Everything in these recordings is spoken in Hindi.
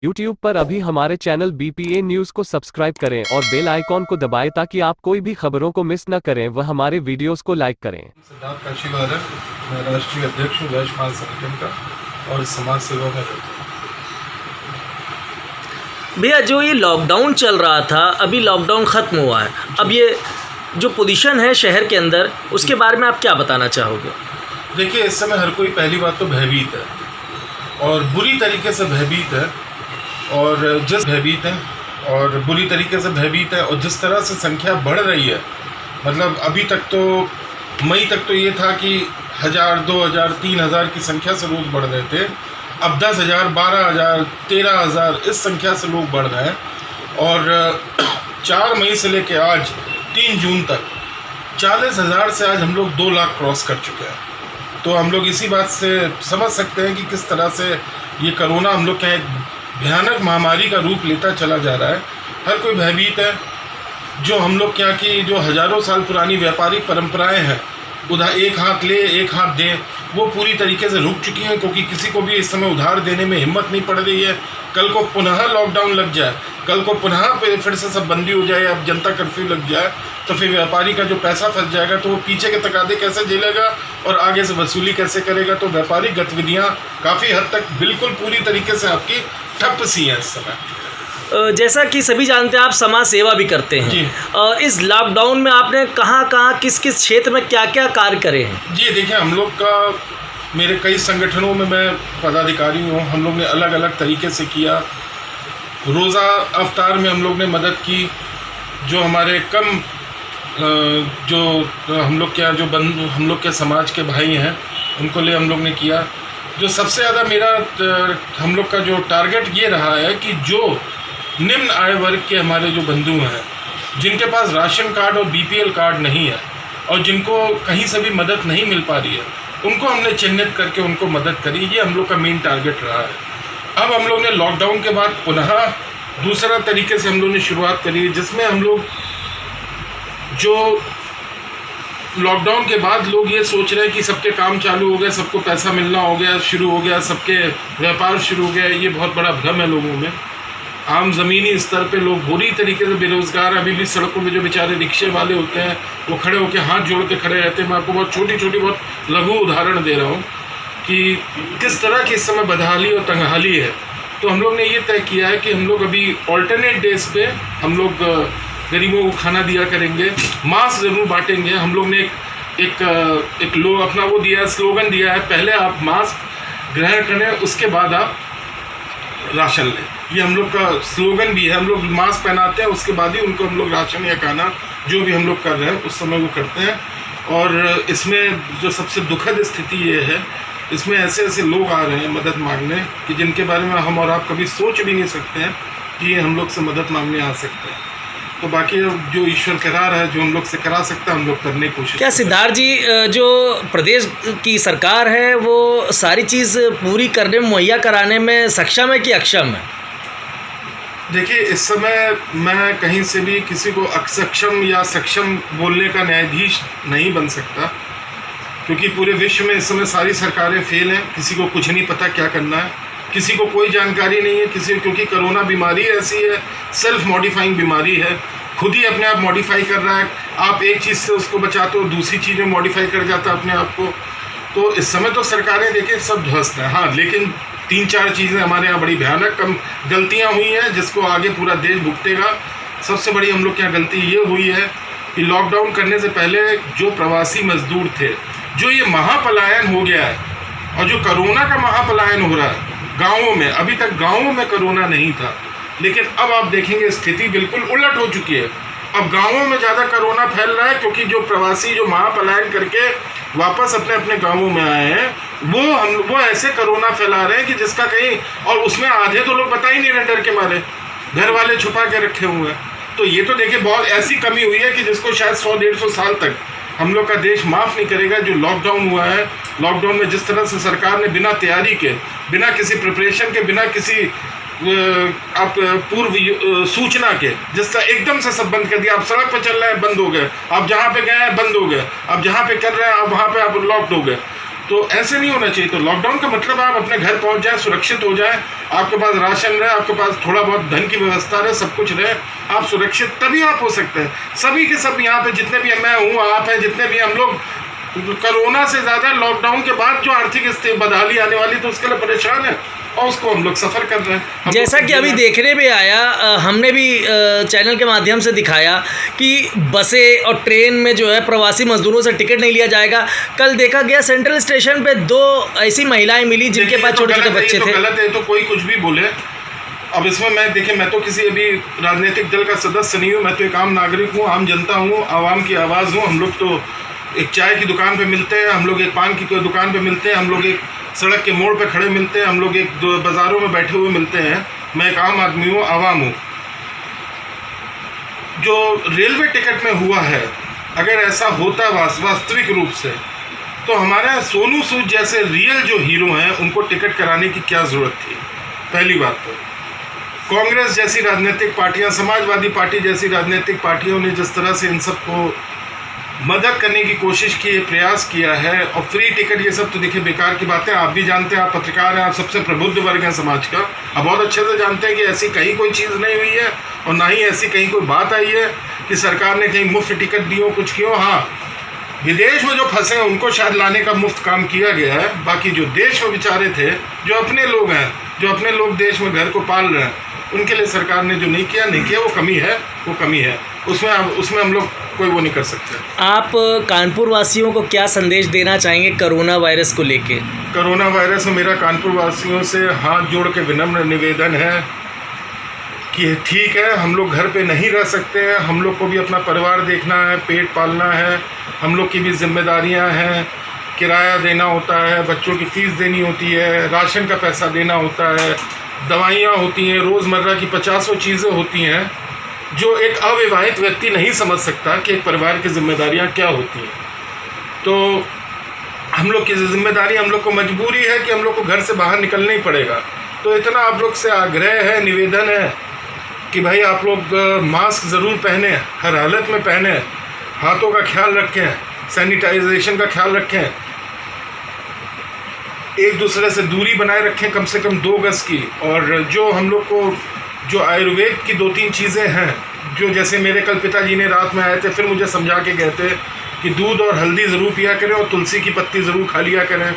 YouTube पर अभी हमारे चैनल BPA न्यूज़ को सब्सक्राइब करें और बेल आइकॉन को दबाएं ताकि आप कोई भी खबरों को मिस न करें व हमारे वीडियोस को लाइक करें। सिद्धार्थ काशीवाल है, मैं राष्ट्रीय अध्यक्ष हूँ वैश्य महान संगठन का और समाज सेवा में रहता हूँ। भैया, जो ये लॉकडाउन चल रहा था, अभी लॉकडाउन ख़त्म हुआ है, अब ये जो पोजीशन है शहर के अंदर, उसके बारे में आप क्या बताना चाहोगे? देखिए, इस समय हर कोई पहली बात तो भयभीत है और बुरी तरीके से भयभीत है और जिस भयभीत है और बुरी तरीके से भयभीत है और जिस तरह से संख्या बढ़ रही है, मतलब अभी तक तो मई तक तो ये था कि 1000, 2000, 3000 की संख्या से रोज़ बढ़ रहे थे। अब 10,000, 12,000, 13,000 इस संख्या से लोग बढ़ रहे हैं और 4 मई से लेकर आज 3 जून तक 40,000 से आज हम लोग 2 लाख क्रॉस कर चुके हैं। तो हम लोग इसी बात से समझ सकते हैं कि किस तरह से ये कोरोना हम लोग के एक भयानक महामारी का रूप लेता चला जा रहा है। हर कोई भयभीत है। जो हम लोग क्या कि जो हज़ारों साल पुरानी व्यापारिक परंपराएं हैं, उधार एक हाथ ले एक हाथ दे, वो पूरी तरीके से रुक चुकी हैं, क्योंकि किसी को भी इस समय उधार देने में हिम्मत नहीं पड़ रही है। कल को पुनः लॉकडाउन लग जाए, कल को पुनः फिर से सब बंदी हो जाए, अब जनता कर्फ्यू लग जाए, तो फिर व्यापारी का जो पैसा फंस जाएगा तो वो पीछे के तकादे कैसे झेलेगा और आगे से वसूली कैसे करेगा। तो व्यापारिक गतिविधियाँ काफ़ी हद तक बिल्कुल पूरी तरीके से आपकी ठप सी हैं इस समय। जैसा कि सभी जानते हैं, आप समाज सेवा भी करते हैं जी। इस लॉकडाउन में आपने कहाँ किस क्षेत्र में क्या क्या कार्य करे हैं? जी देखिए, हम लोग का मेरे कई संगठनों में मैं पदाधिकारी हूँ। हम लोग ने अलग अलग तरीके से किया। रोज़ा अवतार में हम लोग ने मदद की। जो हमारे कम जो हम लोग क्या जो हम लोग के समाज के भाई हैं, उनको लिए हम लोग ने किया। जो सबसे ज़्यादा मेरा हम लोग का जो टारगेट ये रहा है कि जो निम्न आय वर्ग के हमारे जो बंधु हैं, जिनके पास राशन कार्ड और BPL कार्ड नहीं है और जिनको कहीं से भी मदद नहीं मिल पा रही है, उनको हमने चिन्हित करके उनको मदद करी। ये हम लोग का मेन टारगेट रहा है। अब हम लोग ने लॉकडाउन के बाद पुनः दूसरा तरीके से हम लोग ने शुरुआत करी, जिसमें हम लोग जो लॉकडाउन के बाद लोग ये सोच रहे हैं कि सबके काम चालू हो गए, सबको पैसा मिलना हो गया, शुरू हो गया, सबके व्यापार शुरू हो गया। ये बहुत बड़ा भ्रम है लोगों में। आम ज़मीनी स्तर पे लोग बुरी तरीके से बेरोज़गार, अभी भी सड़कों में जो बेचारे रिक्शे वाले होते हैं वो खड़े होकर हाथ जोड़ के खड़े रहते हैं। मैं आपको बहुत छोटी बहुत लघु उदाहरण दे रहा हूँ कि किस तरह की इस समय बदहाली और तंगहाली है। तो हम लोग ने ये तय किया है कि हम लोग अभी ऑल्टरनेट डेज पे हम लोग गरीबों को खाना दिया करेंगे, मास्क ज़रूर बांटेंगे। हम लोग ने एक लोग अपना वो दिया है, स्लोगन दिया है, पहले आप मास्क ग्रहण करें, उसके बाद आप राशन लें। ये हम लोग का स्लोगन भी है। हम लोग मास्क पहनाते हैं, उसके बाद ही उनको हम लोग राशन या खाना जो भी हम लोग कर रहे हैं उस समय वो करते हैं। और इसमें जो सबसे दुखद स्थिति ये है, इसमें ऐसे ऐसे लोग आ रहे हैं मदद मांगने कि जिनके बारे में हम और आप कभी सोच भी नहीं सकते हैं कि ये हम लोग से मदद मांगने आ सकते हैं। तो बाकी जो ईश्वर करा रहा है, जो हम लोग से करा सकता है, हम लोग करने की कोशिश। क्या सिद्धार्थ जी, जो प्रदेश की सरकार है वो सारी चीज़ पूरी करने में, मुहैया कराने में सक्षम है कि अक्षम है? देखिए, इस समय मैं कहीं से भी किसी को अक्षम या सक्षम बोलने का न्यायाधीश नहीं बन सकता, क्योंकि पूरे विश्व में इस समय सारी सरकारें फेल हैं। किसी को कुछ नहीं पता क्या करना है, किसी को कोई जानकारी नहीं है क्योंकि कोरोना बीमारी ऐसी है, सेल्फ मॉडिफाइंग बीमारी है, खुद ही अपने आप मॉडिफाई कर रहा है। आप एक चीज़ से उसको बचाते हो, दूसरी चीज़ में मॉडिफाई कर जाता है अपने आप को। तो इस समय तो सरकारें देखिए सब ध्वस्त हैं। हाँ, लेकिन 3-4 चीज़ें हमारे यहाँ बड़ी भयानक कम गलतियाँ हुई हैं, जिसको आगे पूरा देश भुगतेगा। सबसे बड़ी हम लोग क्या गलती ये हुई है कि लॉकडाउन करने से पहले जो प्रवासी मजदूर थे, जो ये महापलायन हो गया है और जो कोरोना का महापलायन हो रहा है गाँवों में, अभी तक गाँवों में कोरोना नहीं था, लेकिन अब आप देखेंगे स्थिति बिल्कुल उलट हो चुकी है। अब गाँवों में ज़्यादा कोरोना फैल रहा है, क्योंकि जो प्रवासी जो महापलायन करके वापस अपने अपने गाँवों में आए हैं, वो ऐसे कोरोना फैला रहे हैं कि जिसका कहीं, और उसमें आधे तो लोग बता ही नहीं रहे, डर के मारे घर वाले छुपा के रखे हुए हैं। तो ये तो देखिए बहुत ऐसी कमी हुई है कि जिसको शायद 100-150 साल तक हम लोग का देश माफ़ नहीं करेगा। जो लॉकडाउन हुआ है, लॉकडाउन में जिस तरह से सरकार ने बिना तैयारी के, बिना किसी प्रिपरेशन के, बिना किसी आप पूर्व सूचना के, जिस तरह एकदम से सब बंद कर दिया। आप सड़क पर चल रहे हैं, बंद हो गए। आप जहाँ पे गए हैं, बंद हो गए। आप जहाँ पे कर रहे हैं, आप वहाँ पे आप लॉक्ड हो गए। तो ऐसे नहीं होना चाहिए। तो लॉकडाउन का मतलब आप अपने घर पहुंच जाए, सुरक्षित हो जाए, आपके पास राशन रहे, आपके पास थोड़ा बहुत धन की व्यवस्था रहे, सब कुछ रहे, आप सुरक्षित, तभी आप हो सकते हैं। सभी के सब यहाँ पे जितने भी मैं हूँ, आप हैं, जितने भी हम लोग, कोरोना से ज़्यादा लॉकडाउन के बाद जो आर्थिक स्थिति बदहाली आने वाली तो उसके लिए परेशान है, और उसको हम लोग सफ़र कर रहे हैं। जैसा कि अभी देखने में आया, हमने भी चैनल के माध्यम से दिखाया कि बसें और ट्रेन में जो है प्रवासी मजदूरों से टिकट नहीं लिया जाएगा। कल देखा गया सेंट्रल स्टेशन पे 2 ऐसी महिलाएं मिली जिनके पास छोटे छोटे बच्चे थे। गलत है तो कोई कुछ भी बोले। अब इसमें मैं तो किसी अभी राजनीतिक दल का सदस्य नहीं हूँ, मैं तो एक आम नागरिक हूँ, आम जनता हूँ, आवाम की आवाज़ हूँ। हम लोग तो एक चाय की दुकान पे मिलते हैं, हम लोग एक पान की दुकान पे मिलते हैं, हम लोग एक सड़क के मोड़ पे खड़े मिलते हैं, हम लोग एक बाज़ारों में बैठे हुए मिलते हैं। मैं एक आम आदमी हूँ, आवाम हूँ। जो रेलवे टिकट में हुआ है, अगर ऐसा होता वास्तविक रूप से, तो हमारे सोनू सूद जैसे रियल जो हीरो हैं उनको टिकट कराने की क्या ज़रूरत थी? पहली बात तो कांग्रेस जैसी राजनीतिक पार्टियां, समाजवादी पार्टी जैसी राजनीतिक पार्टियों ने जिस तरह से इन सबको मदद करने की कोशिश की है, प्रयास किया है, और फ्री टिकट, ये सब तो देखिए बेकार की बातें। आप भी जानते हैं, आप पत्रकार हैं, आप सबसे प्रबुद्ध वर्ग हैं समाज का, आप बहुत अच्छे से जानते हैं कि ऐसी कहीं कोई चीज़ नहीं हुई है, और ना ही ऐसी कहीं कोई बात आई है कि सरकार ने कहीं मुफ्त टिकट दी हो, कुछ किया हो। हाँ, विदेश में जो फंसे हैं उनको शायद लाने का मुफ्त काम किया गया है, बाकी जो देश में बेचारे थे, जो अपने लोग हैं, जो अपने लोग देश में घर को पाल रहे हैं, उनके लिए सरकार ने जो नहीं किया, वो कमी है, वो कमी है। उसमें हम लोग कोई वो नहीं कर सकते। आप कानपुर वासियों को क्या संदेश देना चाहेंगे कोरोना वायरस को लेके? कोरोना वायरस में मेरा कानपुर वासियों से हाथ जोड़ के विनम्र निवेदन है कि ठीक है, हम लोग घर पे नहीं रह सकते हैं, हम लोग को भी अपना परिवार देखना है, पेट पालना है, हम लोग की भी जिम्मेदारियां हैं, किराया देना होता है, बच्चों की फ़ीस देनी होती है, राशन का पैसा देना होता है, दवाइयाँ होती हैं, रोज़मर्रा की 50 चीज़ें होती हैं जो एक अविवाहित व्यक्ति नहीं समझ सकता कि एक परिवार की जिम्मेदारियां क्या होती हैं। तो हम लोग की जिम्मेदारी, हम लोग को मजबूरी है कि हम लोग को घर से बाहर निकलना ही पड़ेगा। तो इतना आप लोग से आग्रह है, निवेदन है कि भाई आप लोग मास्क ज़रूर पहने, हर हालत में पहने, हाथों का ख्याल रखें, सैनिटाइजेशन का ख्याल रखें, एक दूसरे से दूरी बनाए रखें कम से कम 2 गज की। और जो हम लोग को जो आयुर्वेद की 2-3 चीज़ें हैं, जो जैसे मेरे कल पिताजी ने रात में आए थे, फिर मुझे समझा के गए थे कि दूध और हल्दी ज़रूर पिया करें और तुलसी की पत्ती ज़रूर खा लिया करें।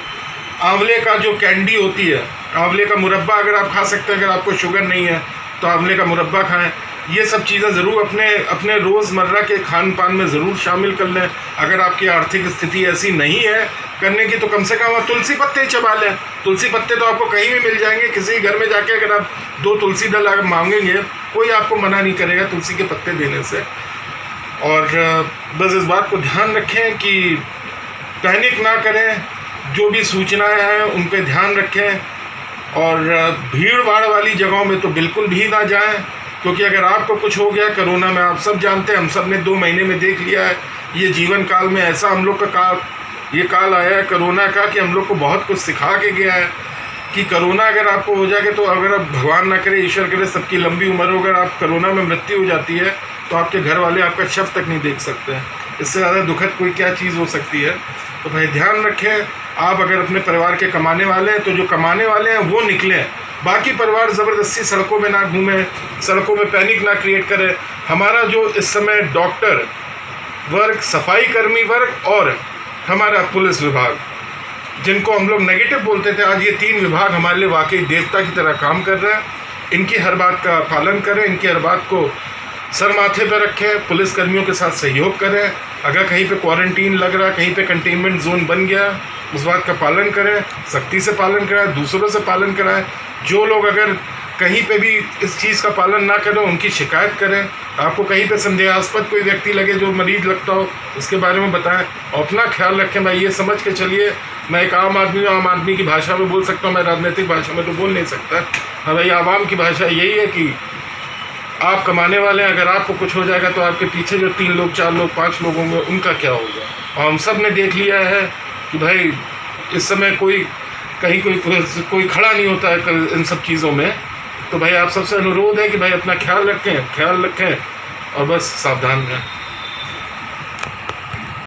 आंवले का जो कैंडी होती है, आंवले का मुरब्बा अगर आप खा सकते हैं, अगर आपको शुगर नहीं है तो आंवले का मुरब्बा खाएं। ये सब चीज़ें ज़रूर अपने रोज़मर्रा के खान पान में ज़रूर शामिल कर लें। अगर आपकी आर्थिक स्थिति ऐसी नहीं है करने की, तो कम से कम आप तुलसी पत्ते चबा लें। तुलसी पत्ते तो आपको कहीं भी मिल जाएंगे, किसी घर में जाके अगर आप 2 तुलसी दल अगर मांगेंगे, कोई आपको मना नहीं करेगा तुलसी के पत्ते देने से। और बस इस बात को ध्यान रखें कि पैनिक ना करें, जो भी सूचनाएं हैं उन पर ध्यान रखें, और भीड़ भाड़ वाली जगहों में तो बिल्कुल भी ना जाएं, क्योंकि अगर आपको कुछ हो गया कोरोना में, आप सब जानते हैं, हम सब ने 2 महीने में देख लिया है, ये जीवन काल में ऐसा हम लोग का ये काल आया है कोरोना का कि हम लोग को बहुत कुछ सिखा के गया है कि कोरोना अगर आपको हो जाएगा, तो अगर आप भगवान ना करे, ईश्वर करे, सबकी लंबी उम्र हो, अगर आप कोरोना में मृत्यु हो जाती है तो आपके घर वाले आपका शव तक नहीं देख सकते हैं। इससे ज़्यादा दुखद कोई क्या चीज़ हो सकती है। तो भाई ध्यान रखें, आप अगर अपने परिवार के कमाने वाले हैं तो जो कमाने वाले हैं वो निकलें, बाकी परिवार ज़बरदस्ती सड़कों में ना घूमें, सड़कों में पैनिक ना क्रिएट करें। हमारा जो इस समय डॉक्टर वर्ग, सफाई कर्मी वर्ग और हमारा पुलिस विभाग, जिनको हम लोग नेगेटिव बोलते थे, आज ये 3 विभाग हमारे लिए वाकई देवता की तरह काम कर रहे हैं। इनकी हर बात का पालन करें, इनकी हर बात को सर माथे पर रखें, पुलिस कर्मियों के साथ सहयोग करें। अगर कहीं पे क्वारंटीन लग रहा है, कहीं पे कंटेनमेंट जोन बन गया, उस बात का पालन करें, सख्ती से पालन कराएं, दूसरों से पालन कराएं। जो लोग अगर कहीं पे भी इस चीज़ का पालन ना करें, उनकी शिकायत करें। आपको कहीं पे संदेहास्पद कोई व्यक्ति लगे जो मरीज लगता हो, उसके बारे में बताएं और अपना ख्याल रखें। भाई ये समझ के चलिए, मैं एक आम आदमी हूँ, आम आदमी की भाषा में बोल सकता हूँ, मैं राजनीतिक भाषा में तो बोल नहीं सकता। हाँ भाई, आवाम की भाषा यही है कि आप कमाने वाले हैं, अगर आपको कुछ हो जाएगा तो आपके पीछे जो 3 लोग, 4 लोग, 5 लोग होंगे, उनका क्या होगा। और हम सब ने देख लिया है कि भाई इस समय कहीं कोई खड़ा नहीं होता है इन सब चीज़ों में। तो भाई आप सबसे अनुरोध है कि भाई अपना ख्याल रखें और बस सावधान रहें।